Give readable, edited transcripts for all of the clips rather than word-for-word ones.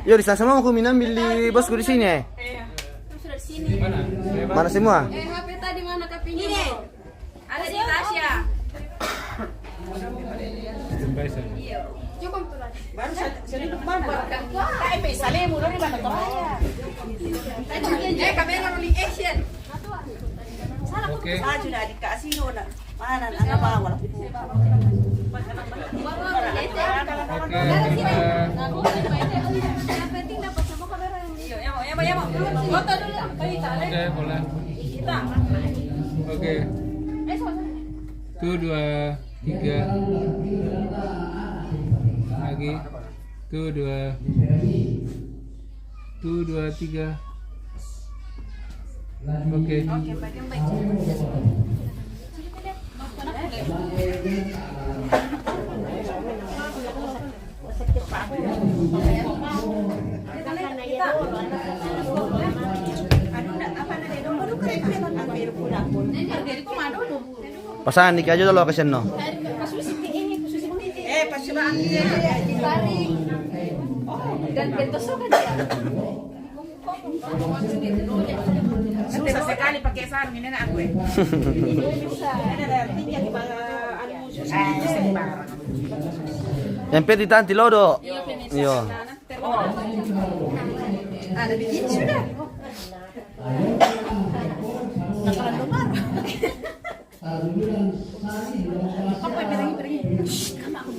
Yo, di sana mau aku ambil di bosku di sini. Sudah di sini. Mana semua? HP tadi mana kapinya? Ini. Ada di Tasya. Cukup tuh. Baru saya duduk mana? Kayak misalnya mulai di mana tuh? Kamera rolling action. Oke. Ah sudah dikasih udah. Mana anak bawa? Foto dulu. Oke, boleh. Oke. 1, 2, 3. Lagi. 1, 2. 1, 2, 3. Oke. Pasangan nikah aja dulu ke sana. Pasukan Tarik. Dan bentusnya kan dia. susah sekali pakai sarung ini nak gue. Ada artinya di bawah anu susah. Yang peti tanti lodo. Iya. Ada begini sudah. Nakalan lumar. Apa yang pergi? Kamu.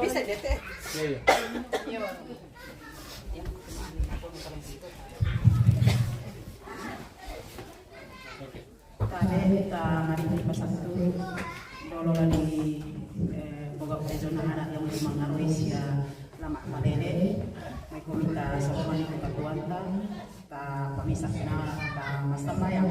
Bisa deh teh. Tadi kita hari ini pas satu dolo lagi boga zona anak yang mengaruhi sia lama malele may komita sa kumani ko katuanta ta pamisa na ta masamayang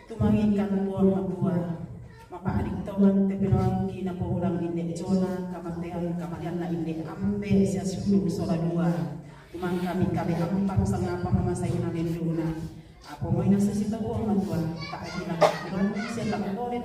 tumangin kan buah mapaaring tawag te pinawang kinapuhulang hindi zona kamatian na hindi ambe siya sulong sola dua tumang kami ampang sa nga pamamasay na linduna ako mo'y nasasita buang mantuan taagi lang siya lang ulit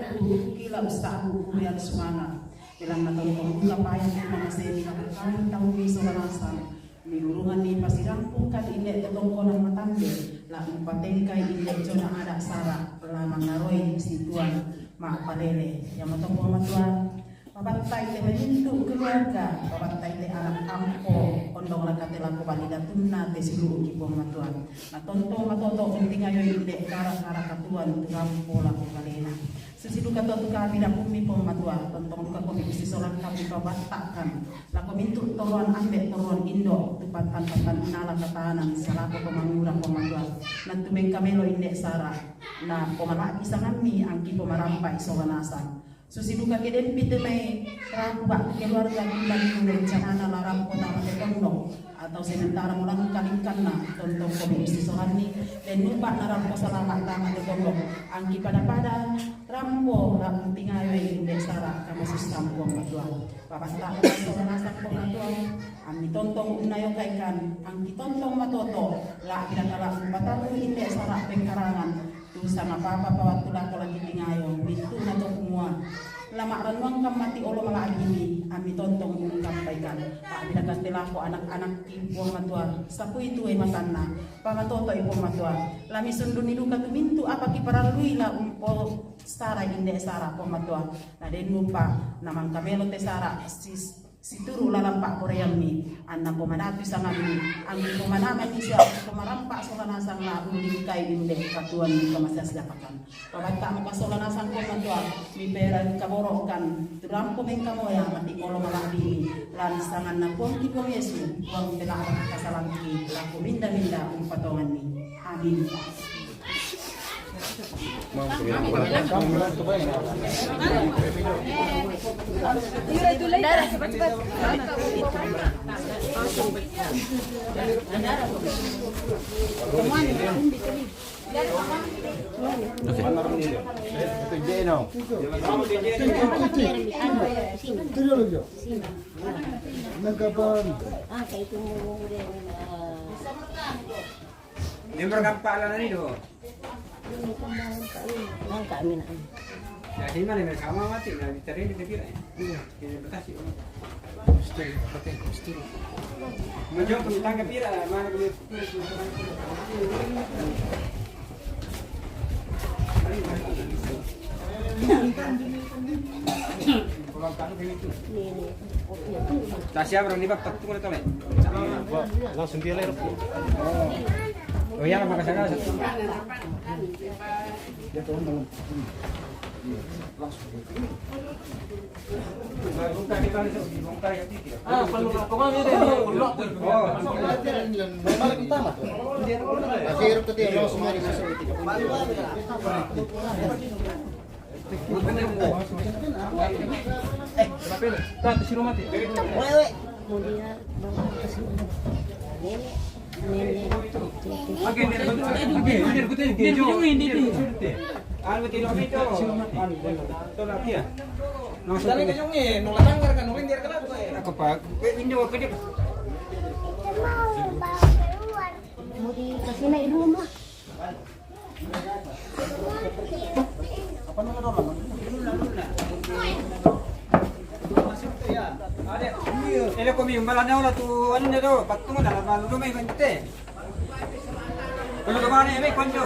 kila usahan kuya sumana Bilang natong kapayan ko mga semi nakakain tahu iso lalasan. Nilurungan ni pasirampungkan inde tetongko ng matambe. Laang patengkay inde jona ada sara. Lamang naroy si tuan maapalele. Yang matong matuan. Pabatay te menintu keluarga, pabatay te anak ampo, ondong lakatela ko balida tunna te silu kipong matuan. Natonto matoto unting ayo inde kara-kara katuan turampo la ko balena. Susidu katoto kami da kumi pong matuan, tontong luka ko bisi solang kami pabatakan. La ko mintu toruan ambe toruan indo tupan-pan nala katahanan salako pemangurang pong matuan. Nantumeng kamelo inde sara na pemala bisa ngami angki pemarampai solanasan. Susiduka keden pite may rampa keluarga bilang kuno canana laram kota Matetondo atau sementara mulang kalingkan na tontong komisi sohani dan lupa naram ko salamat tama Matetondo angki pada rampo ram tingayoy inde sara kama sistam ko matuan papasta ko nasan ko matuan angki tontong unayo kaikan angki tontong matoto la kinakala patamu inde sara pengkarangan tu sama papa pawatula ko lagi tingayo pintu na to semua lama ranuang kamati olo mga agimi ami tontong ungkampaikan binagas nila ko anak-anak ibuang matuan sapu itu ay matanna pamatoto ibuang matuan lami sundu nilu katumintu apa kiparalui la umpo stara inde sara po matuan na den lupa namang kamelo te sara si turu lalampak koreami anna pomanatu sangami ang pomanaman ni siya pomarampak solanasang la ulingkay inde katuan ni kamasas dapakan pabata mo kasolanasang ko matuan mi pera kaborokan turampo men kamoya mati kolo maladi lan sangan na pon ki pon Yesu wang telah kasalangki laku minda-minda patongan ni amin. Member kampalan ini do. Kami na. Jadi mana mereka mati na ditarik di tepi. Iya, ini bekasi. Stay. Menjauh tentang kepira mana kami. Tasya berang di bab tak tunggu tole. Langsung dia ler. Oh ya, makasih sana. Dia turun. Mau dikasih naik dulu mah. Ele comigo, malanaw na tu ano na do, patungo na malu do may bante. Kalau kemana ya, baik konjo.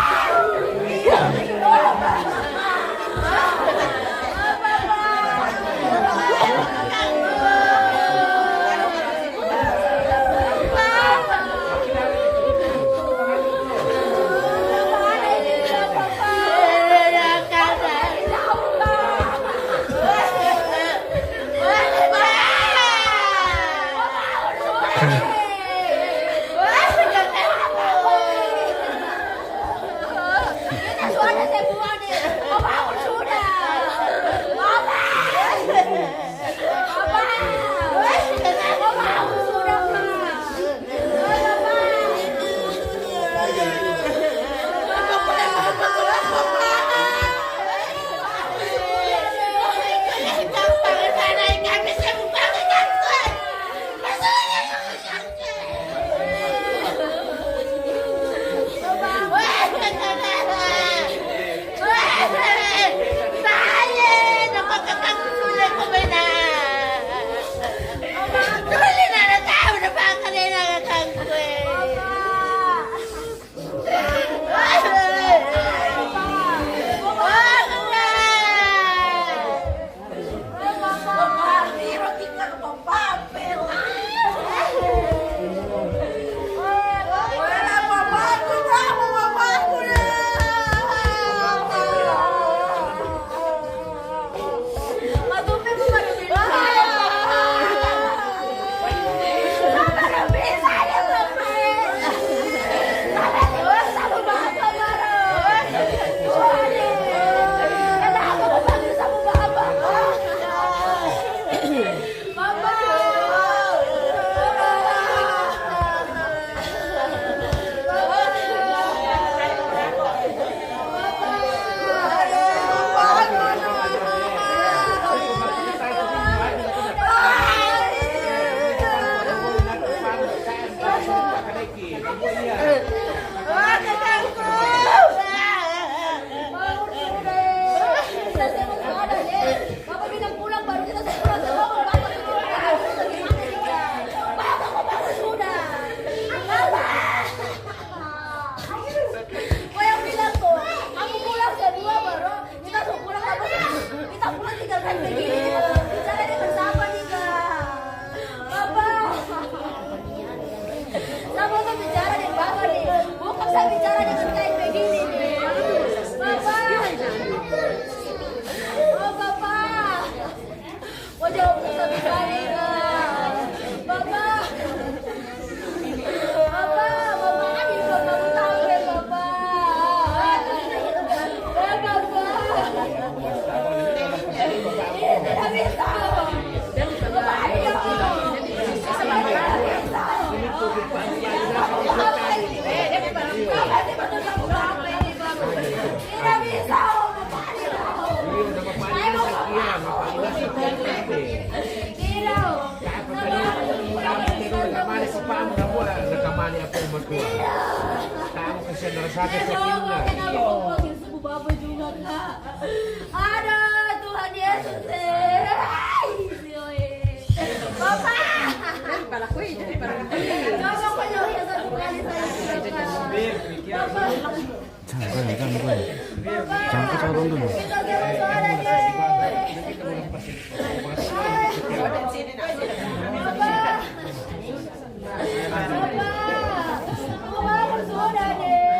Kamu kesian dari sakit Kenapa kau panggil sebu Bapak juga kak? Ada Tuhan Yesus. Bapak. Kepala kue jadi kepala kue. Bapak penyayang satu kali saya silakan. Bapak. Jangan turun dulu. Kita sama suara deh.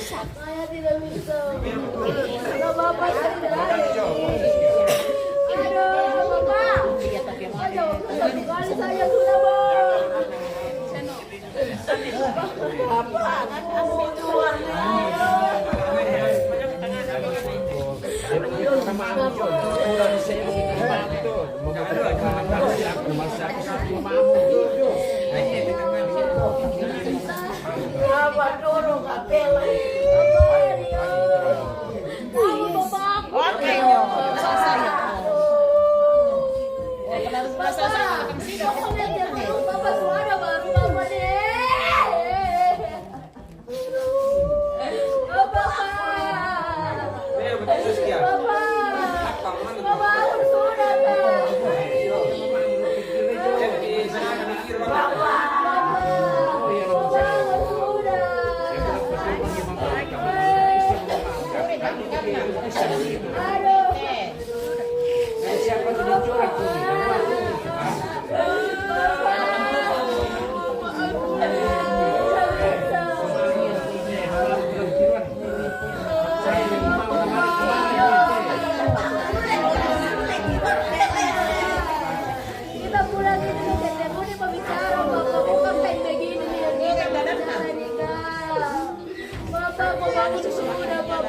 Saya tidak bisa. Kalau Bapak tidak ada. Aduh, Bapak. Aduh, satu kali saya sudah Bapak, kan kamu keluar. Bapak dorong kapela. Oke, Bapak suara baru Bapak deh. Bapak. Bapak sudah kita pulang itu ketemu di pembicara Bapak bukan kayak begini nih Bapak mau bangun sudah Bapak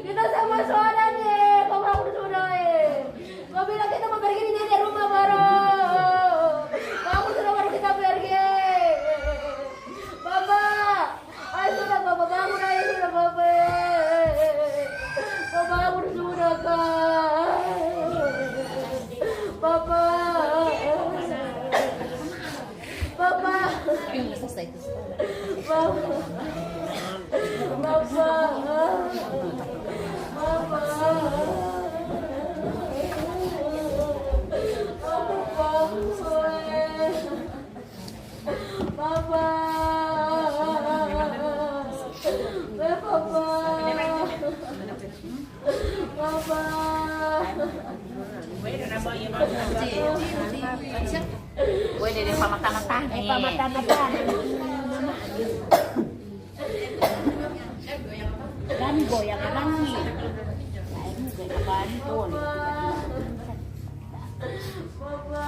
kita semua mana deh Bapak Kau bilang kita mau pergi dari rumah baru. Papa. Pwede din pamata-mata. Pamata-mata. Dan goyang lagi. Lain goyang bantu. Papa.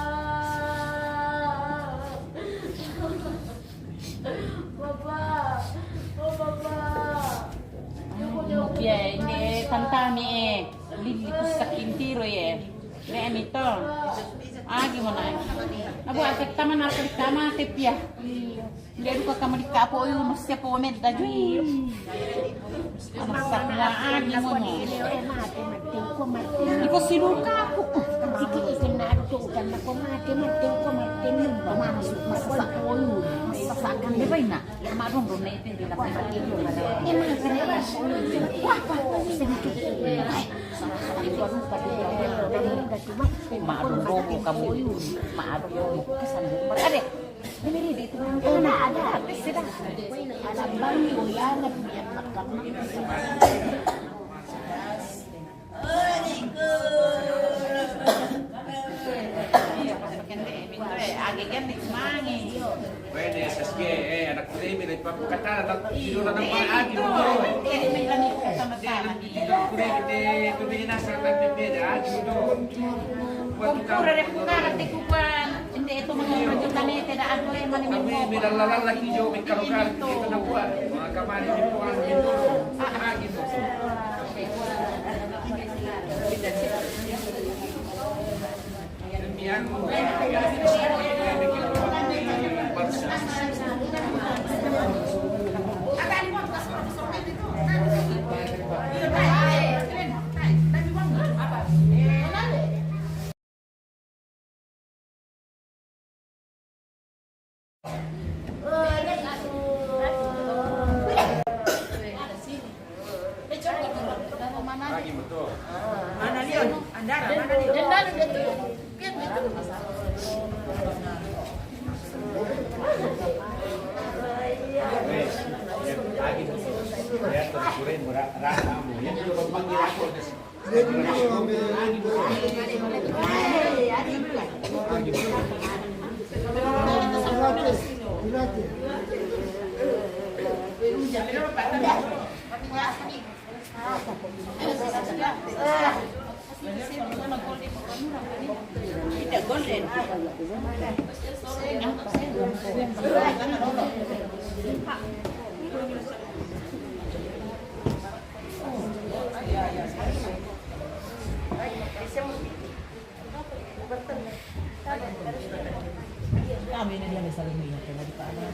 Papa. Oh, Papa. Ya, ini tantami lili kusakin tiro ya. Nek itu. Gimana? Abu atek taman apa di kamar tepia. Dia duka kamar di kapo yo masih po med da jui. Anak sakna gimana? Iko sinuka aku. Iki ikinado kan ako mati masuk masak oyu. Masakan dia baina. Marung ron na itu di dapat itu. Emang kena wah sedikit. Marung robo kamu. Marung robo kesandung. Ada. Ini di itu. Ada. Sudah. Ada bangun ya biar makan. Agigan di mangi. Pwede, SSG, anak ko rin, may nagpapakatara, tinuran ng mga agi mo. May lamig ko sama-sama. Tinuran ko rin, tumingin na sa pagpipid, agi mo doon. Kumpura rin po nga, tikupan. Hindi ito mga radyo kami, tinaan ko rin manimig Kami, mo. may lalalaki nyo, may kalugar, dito na buwan. Mga kamari, may buwan, may doon. Agi mo. Demian mo. Lagi betul. Mana Leon? Andara, mana Leon? Lagi betul. Ya, terkurin rasa mo. Yan yung pagpanggil ako. Tidak golden. Kami ini dia saling minyak kena di paana.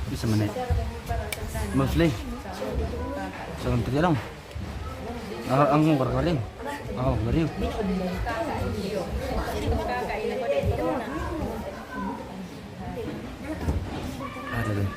Bisa menit. Mostly. Sekarang terjalan. Ang barkaling. Oh, galing. Ada deh.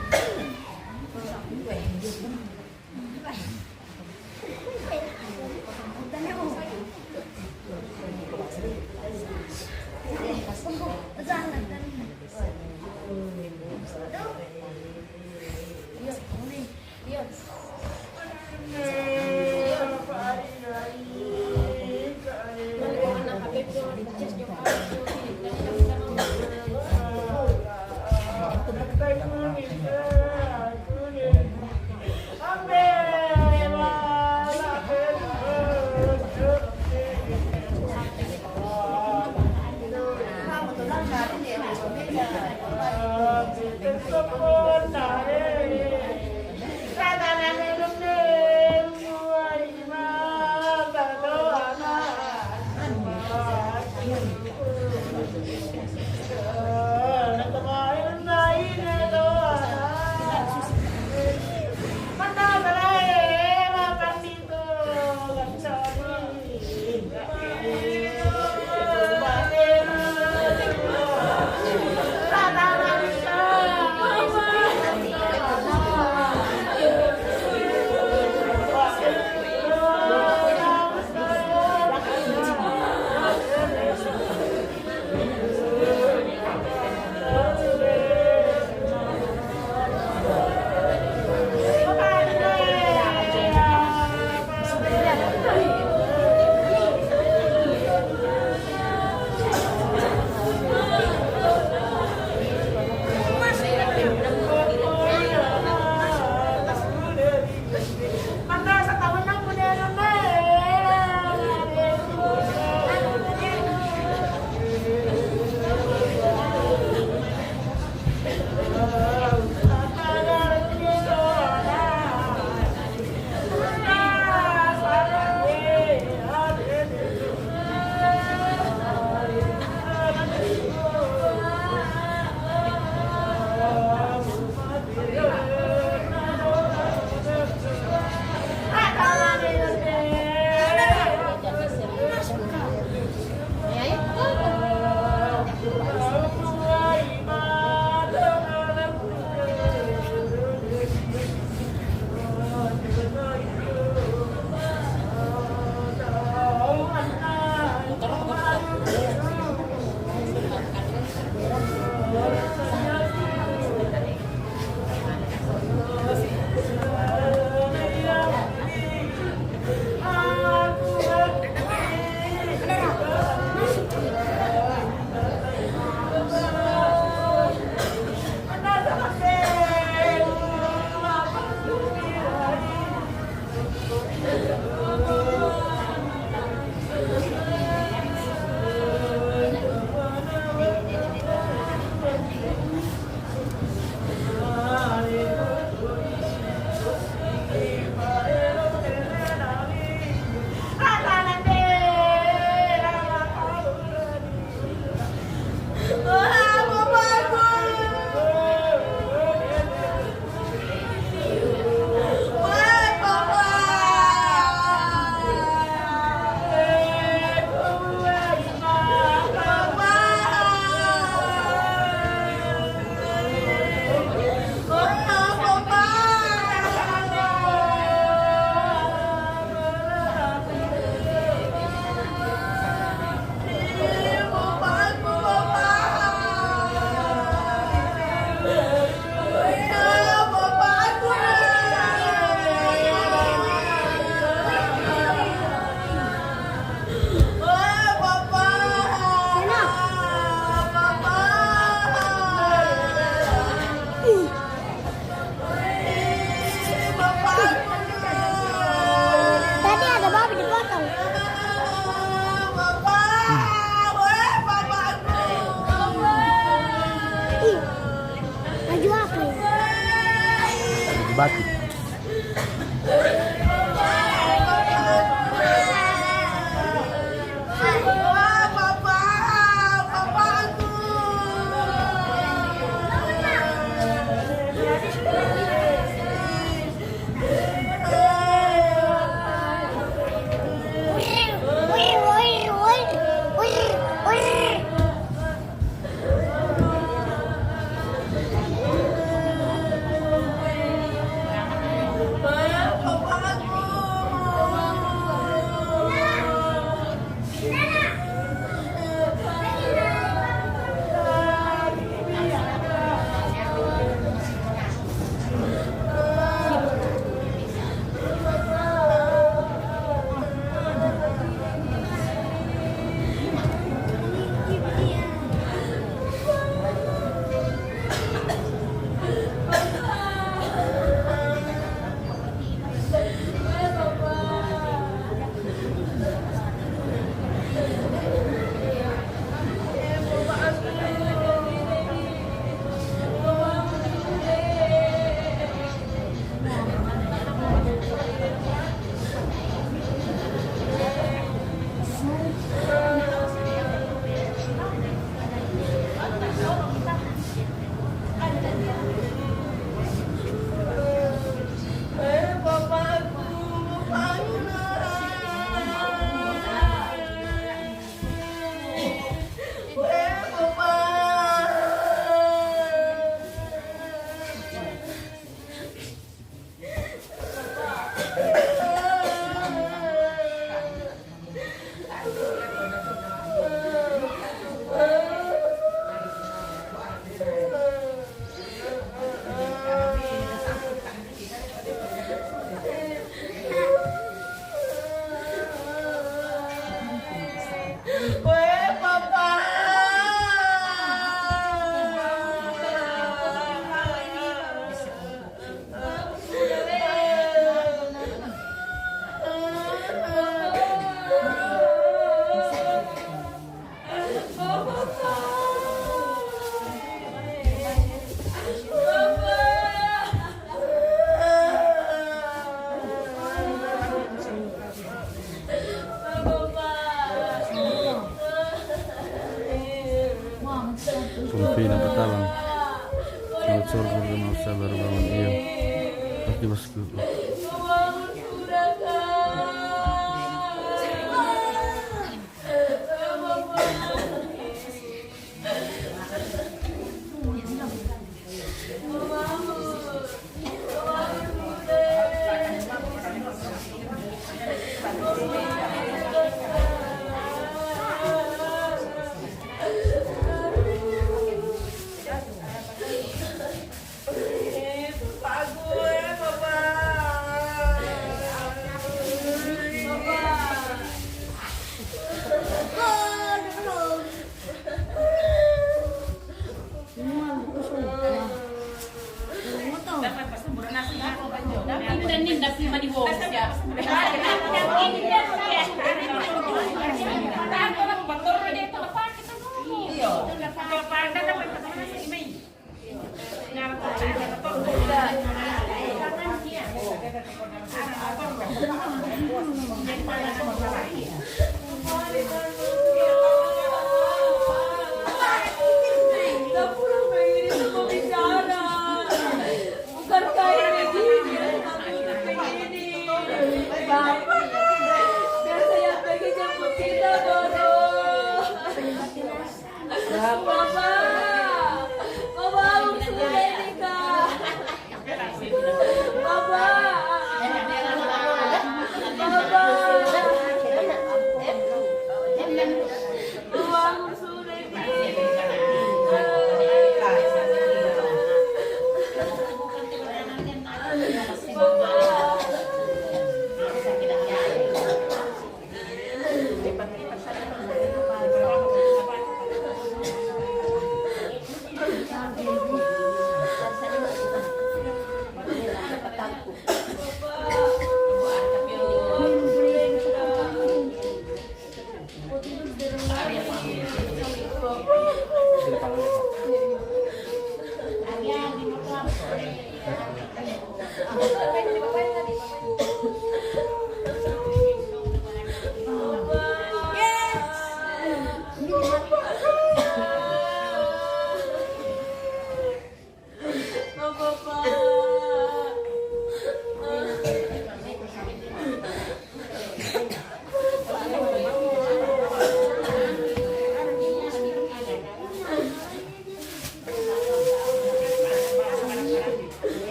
Vina Patalang. Selamat sore bersama sabar bangun iyo. Oke bosku.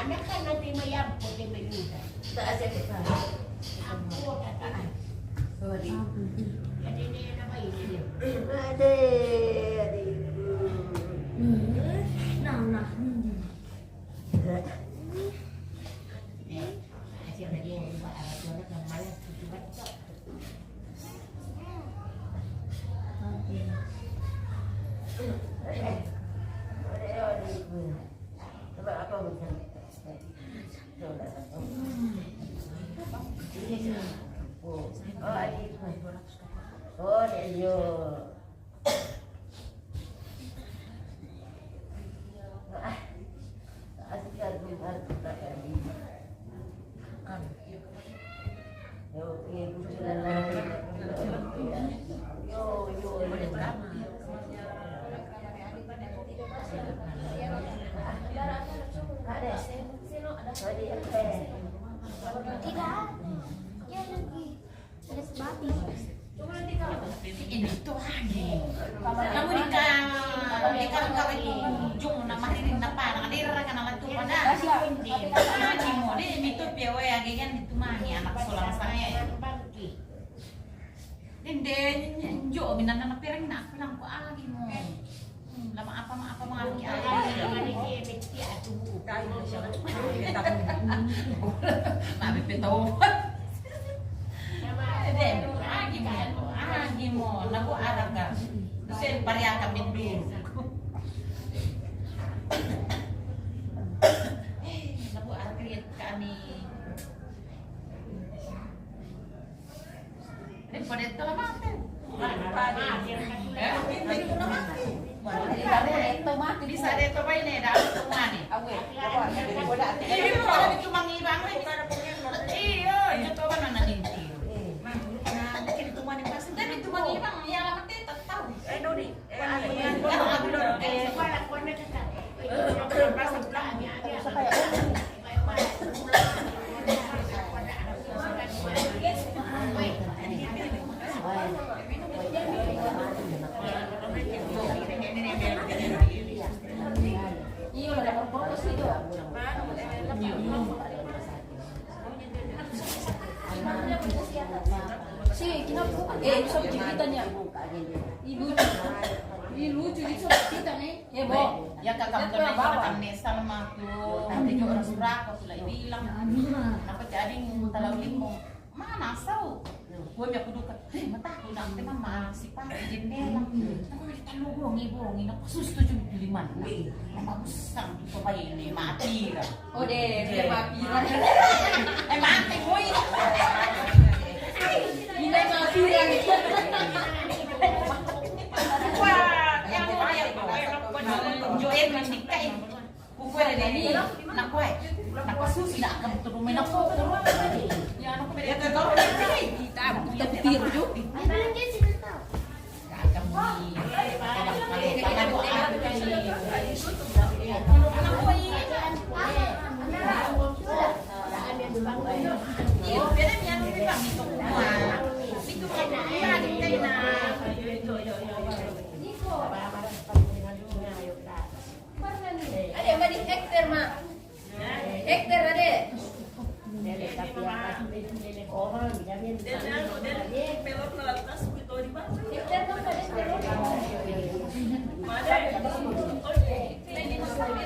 Anak kan nanti mayam boleh beli. Tak ada aku kata. Sorry. Jadi dia nama ini dia. Ada. Nah. Asyik lagi buat apa kan malas tu baca. Apa macam oh dia Pada lagi mau ini itu piawe agengan itu mani anak sekolah saya. Den jo minan anak pirang nak pulang ko lagi mo. Lama apa mengalami Mami petau. Agi mo naku araga. Sen pariya kami dulu. Naku araga kami. Daripada itu lah mati. Bisa deh coba ini dah mana? Ini kalau cuma ngibang iya, itu coba nana dinti. Mungkin cuma di pas tapi cuma ngibang ya lama tetap tahu. Dodi. Sob kita niya. Lucu di sob kita nih. Ya, Bo. Ya kakak kami sama tuh. Nanti juga orang suraka sudah bilang. Kenapa jadi talau limo? Mana asal? Gue biar kudu kan. Mata aku nanti mama si pak jendela. Aku kita lubongi aku sus 75. Nama besar coba ini mati lah. Oh deh, mati. Mati gue. Ini mati lagi. Wah, yang join mendikai. Kuku ada ini, nak kue, nak susu nak kamu turun main aku. Ya anak kue dia tahu kita Biru juga. Ada yang di hektar mah. Hektar ada.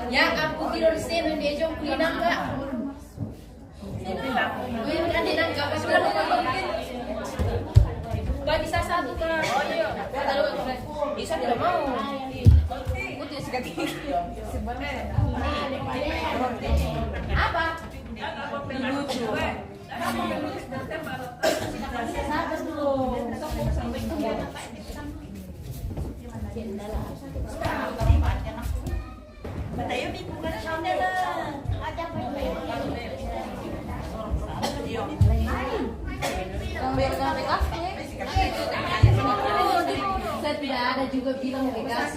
Ya aku tidur di sini dia jom kulinan enggak? Ada nangka bagi saya satu kan. Oh iya. Kalau bisa tidak mau. Aku tidak suka tinggi. Apa? Lucu. Sabar dulu. Batayo di bukan sana lah. Ada apa? Saya tidak ada juga bilang Vegas.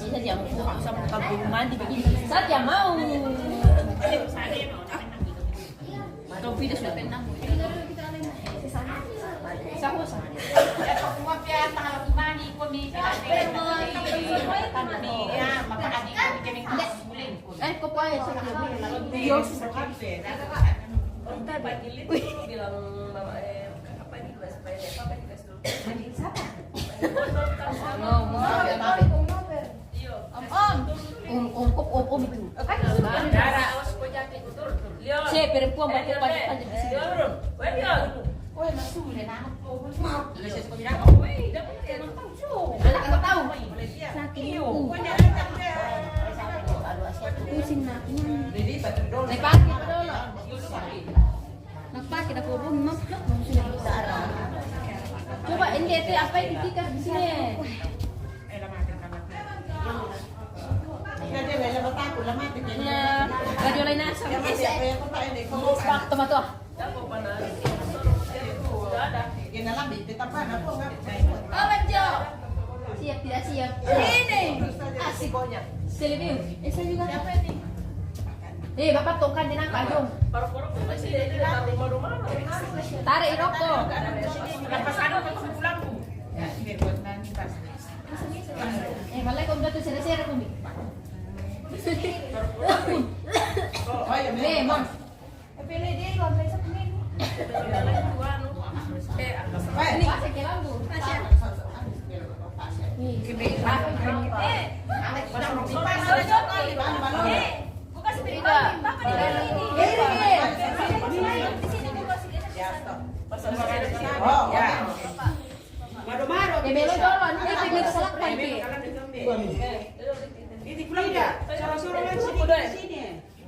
Saja mau sama kampung mandi begini. Saja mau. Atau video sudah penang. Sahu sahu. Ya semua pihak tanggal mandi kami. Ya, maka adik kami kami kuling. Kok apa ya? Video. Bilang mama apa ini dua supaya apa dikasih dulu. Siapa? Om itu. Saya perempuan pakai panjang di sini. Woi, masuk le anak tuh. Leses kau bilang, "Woi, dapat anak tahu." Anak tahu. Sakit. Pusing naknya. Jadi bater dulu. Pakai dulu. Nak pakai dah kau rumah. Coba NDT apa yang ditikar di sini? Ya, radio lain asam. Waktu matu. Oh, Banjo. Siap tidak siap? Ini. Asik. Selebih. Saya juga. Bapak tongkan jenang kajung. Tarik rokok. Malah kau udah tuh sere-sere kau. Mam. Pilih dia lo beli satu ini. Ini kasih ke lampu.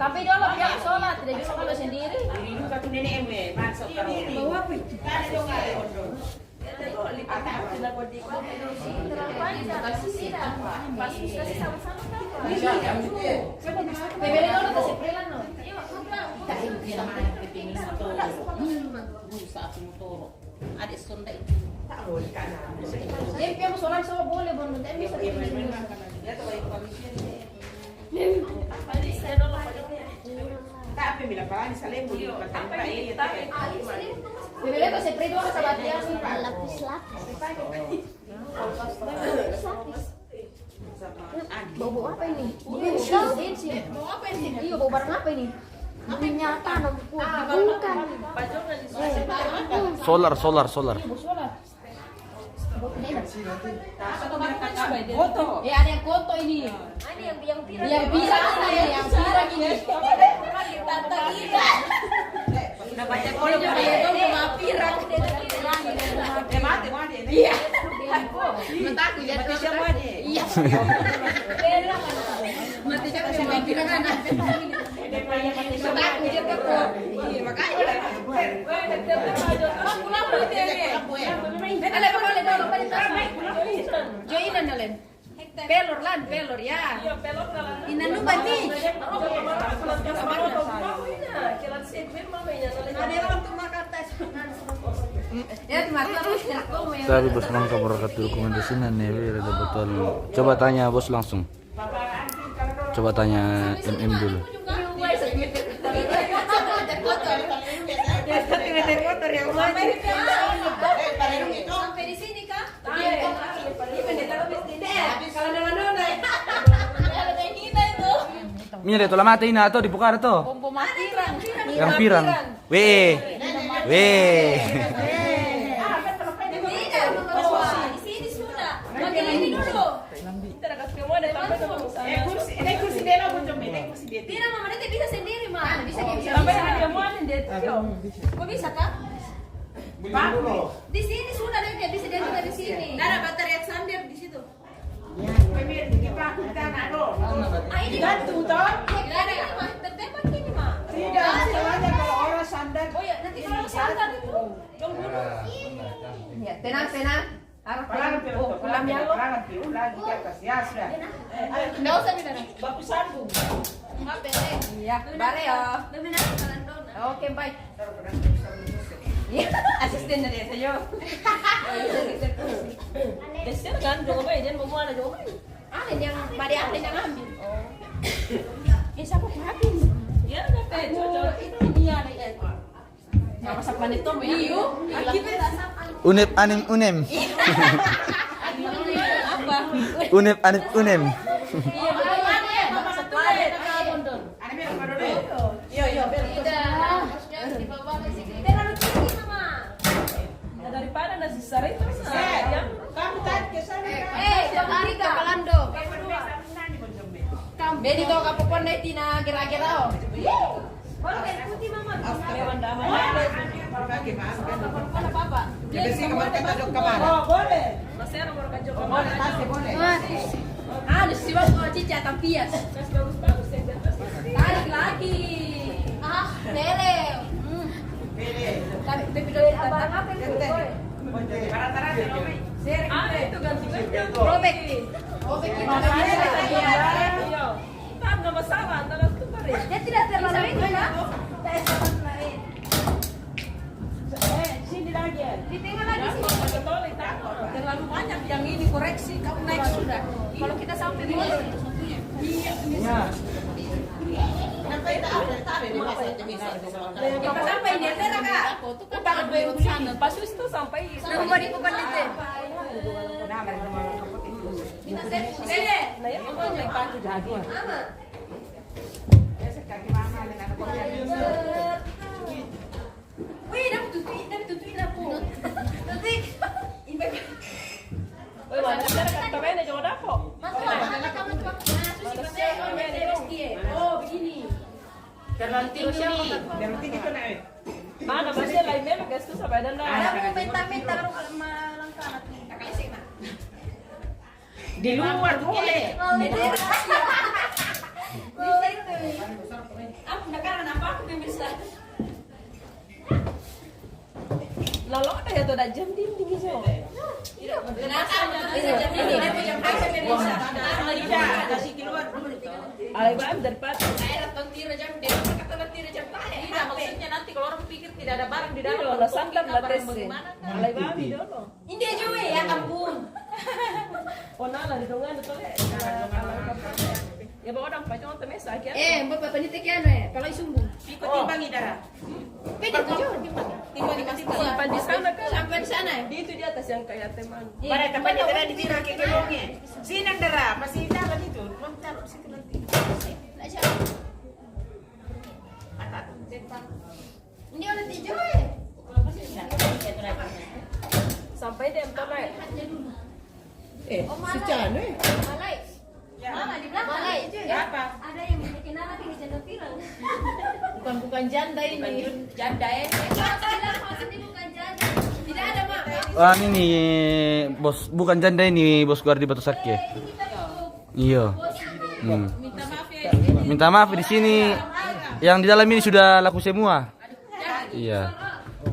Tapi dulu pihak sholat tidak bisa kalau sendiri. Adik Sunda itu. Dia sholat sholat boleh bon, tapi bisa. Tapi bila pa ni salem mo yung patay ini. Bibili ko si Fredo sa Batias, lapis-lapis. Bau apa ini? Bau apa ini? Iya, bau barang apa ini? Nyata bukan. Solar. Foto. Ada yang foto ini. Yang pirang ini. Tante Ida. Namanya kalau itu cuma pirang. Mati. Iya. Mataku lihat siapa dia. Iya. Mati siapa sama pirang anak. Mataku dia kok. Iya, makanya. Pulang dia. Ada apa dulu joinan nalen. Pelor ya. Iya, pelor lah. Inanu bati. Tapi bos Mangka berangkat rekomendasinya nih, ada betul. Coba tanya bos langsung. Coba tanya MM dulu. Sampai di sini kah? Mira, itu lama ini atau dibuka itu? Yang pirang. Di sini sudah. Makan ini dulu. Kursi dia lah macam ini. Tidak, mama nanti bisa sendiri, Ma. Bisa. Kok bisa kah? Di sini sudah dia bisa dia juga di sini. Ada baterai Alexander di situ. Ini Gantu toh? tidak ada ini, Ma. Tertembak ini, Ma. Tidak, salahnya kalau orang sandar. Oh ya, nanti kalau sandar itu. Ya, tenang. Parangan piu lagi ke atas ya sudah. Enggak usah di sana. Baku sambung. Iya, bare ya. Oke, baik. Iya, asisten dari saya. Desnya kan coba aja mau ada coba. Ada yang pada ada yang ambil. Siapa pakai? Ya, kata cocok. Itu dia ada ya. Enggak masak panik tuh, iyo. Kita Unep anim unem. apa? Unep anip unem. Iya, betul. Satu ada Bondon. Ani biar apa dulu? Yo, Tidak. Di bawah sini. Terlalu tinggi, Mama. Daripada nasi sari terus. Ya. kamu tadi ke sana. Hari ke Palando. Bedi to kapopon na tina gira-gira oh. Kalau kayak putih mama. Lewat damai. Apa apa? Jadi sih kemarin kita jok kemana? Oh, boleh. Masih ada orang kajok Boleh, pasti boleh. Ada sih bang cica tampias. bagus ya. Tarik lagi. Lele. Tapi dari abang apa itu? Itu ganti Robek. Robek gimana? Iya. Tak ada masalah antara itu pare. Dia tidak terlalu ini ya. Sini lagi. Ditinggal lagi sini. Terlalu banyak yang ini koreksi kamu naik sudah. Kalau kita sampai di sini. Iya. sampai dia tera kak. Utang gue sana. Pas itu sampai. Rumah di bukan itu. Sini. Nah ya mau lepas jadi. Wih, dapat tutuin aku. Tutuin. Wih, mana cara kata mana jangan dapat. Oh, begini. Terlanting ini. Mana masih lain memang guys tuh sampai dan Ada mau minta-minta kalau malangkan aku. Di luar boleh. Aku nak kan apa aku yang bisa. Lalu ada ya tuh ada jam dinding itu. Alay ba daripada Maksudnya nanti kalau orang pikir tidak ada barang di dalam. kalau sandal lates. Alay ba dulu. Hindi juga ya ampun. O nala di dongan itu le. Ya bawa orang pakai untuk mesa aja. Bapak panitik yan kalau isumbong. Ikut timbangi dah. Pwede ko yun. Timbang di masing Simpan di sana kan. Sampai di sana. Di itu di atas yang kayak teman. Pada tempat dia tadi ditira ke kelongnya. Sini dara, masih dalam itu. Belum taruh situ nanti. Hindi ulit di Joy. Sampai dia entar le. Si Chan Malay. Mama di belakang. Malay. Apa? Ada yang bikin anak yang janda viral. Bukan janda ini. Janda ya. Maksudnya bukan janda. Tidak ada, Mak. Ah, ini bos, bukan janda ini bos Guardi Batu Sake. Iya. Minta maaf di sini. Yang di dalam ini sudah laku semua. Iya.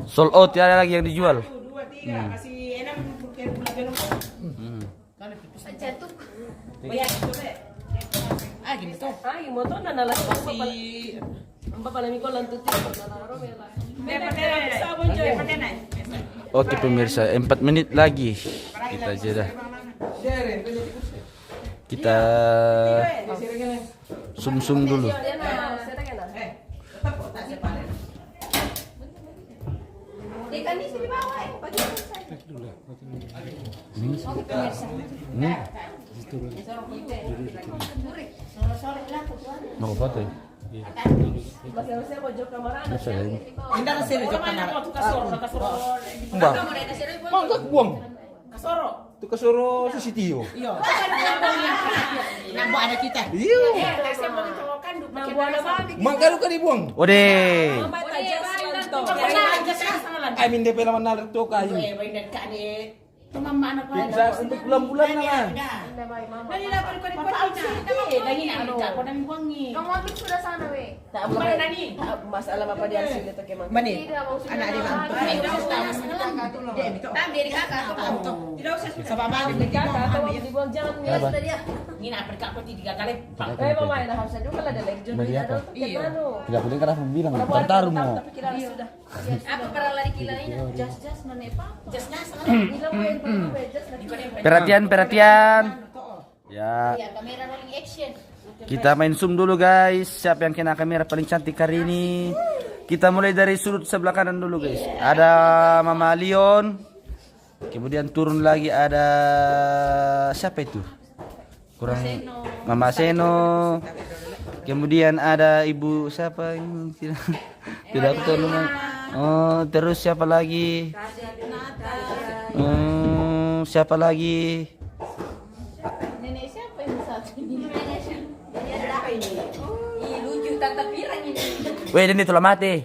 Sold out, tidak ada lagi yang dijual. 2, 3, masih enak untuk yang bulan Jatuh. Gini mo to na nalas si Amba pala mi ko lang tuti na romela. Sabon joy. Oke pemirsa, 4 menit lagi kita jeda. Kita sum-sum dulu. Ikan ini di bawah pagi. Mau foto ya? Masih ko jok kamera. Bisa ya? Hindi na sila joke na. Mbak, Mangga buang. Itu kasoro sa sitio. Nabo ada kita. Iyo. Mangga ka dibuang. ode. Ay hindi pa naman narito kayo. Tumama anak ko. Bisa untuk bulan-bulan na lang. Ako nang buangi. Kamu ambil sudah sana, we. Masalah apa dia sini to kemang. Mani. Tidak mau Anak di mana? Tam dari kakak. Tidak usah sama mama. Kakak atau dibuang jalan ni. Apa? Ngina perka ko 3 kali. Mama na harusnya juga ada legend dia ada untuk kemano. Tidak boleh karena aku bilang tertaruh mau. Tapi kira sudah. Apa para lari kilain? Jas menepa. Jasnya sama. Gila mo yung jas. Perhatian. Ya, Ya, kamera rolling action. kita main zoom dulu guys. Siapa yang kena kamera paling cantik hari ini? Kita mulai dari sudut sebelah kanan dulu guys. Ada Mama Leon. Kemudian turun lagi ada siapa itu? Kurang Mama Seno. Kemudian ada Ibu siapa yang tidak aku tahu namanya. Oh, terus siapa lagi? Siapa lagi? Nenek siapa yang satu ini? Lucu tante pirang ini. Weh, ini telah mati.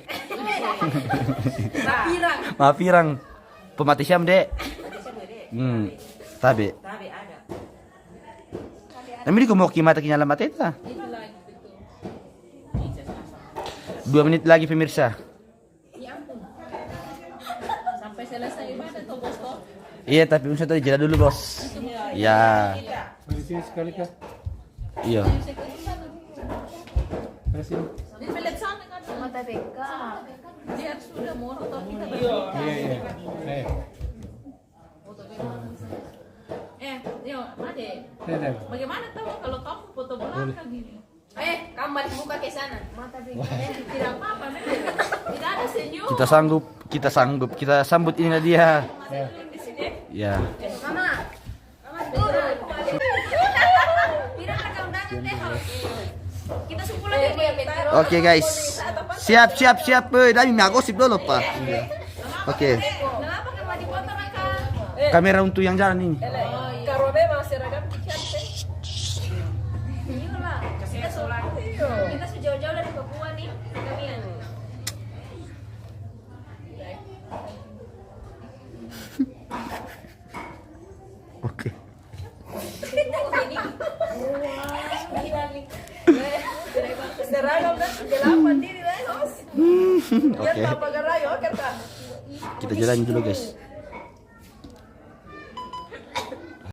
Pirang. Maaf pirang. Pemati siam dek. Tabe. Namanya ko mo kimata kinyala mati ta. 2 menit lagi pemirsa. Sampai selesai ibadah tuh bos toh. Iya, tapi usah tadi jeda dulu, Bos. Ya. Di sini sekali kah? Iya. Di pelet sana kan Mata beka. dia sudah mau nonton kita. Iya. Yo, Ade. Tidak. Bagaimana tahu kalau kamu foto belakang gini? Kamu balik muka ke sana. Mata beka. Tidak apa-apa, memang. Tidak ada senyum. Kita sanggup, kita sambut inilah dia. Di sini. Ya. Mama. Mama turun. Tidak ada undangan teh. Kita sumpul lagi ya, Oke guys. Siap. Dami gosip dulu, Pak. Oke. Kenapa kamu dipotong, Kak? Kamera untuk yang jalan ini. Karo memang seragam cantik. Iyalah. Kita sejauh-jauh dari Papua nih, kalian. Oke. Seragam dan delapan diri lah, Hos. Oke. Apa garayo kan? Kita jalan dulu, guys.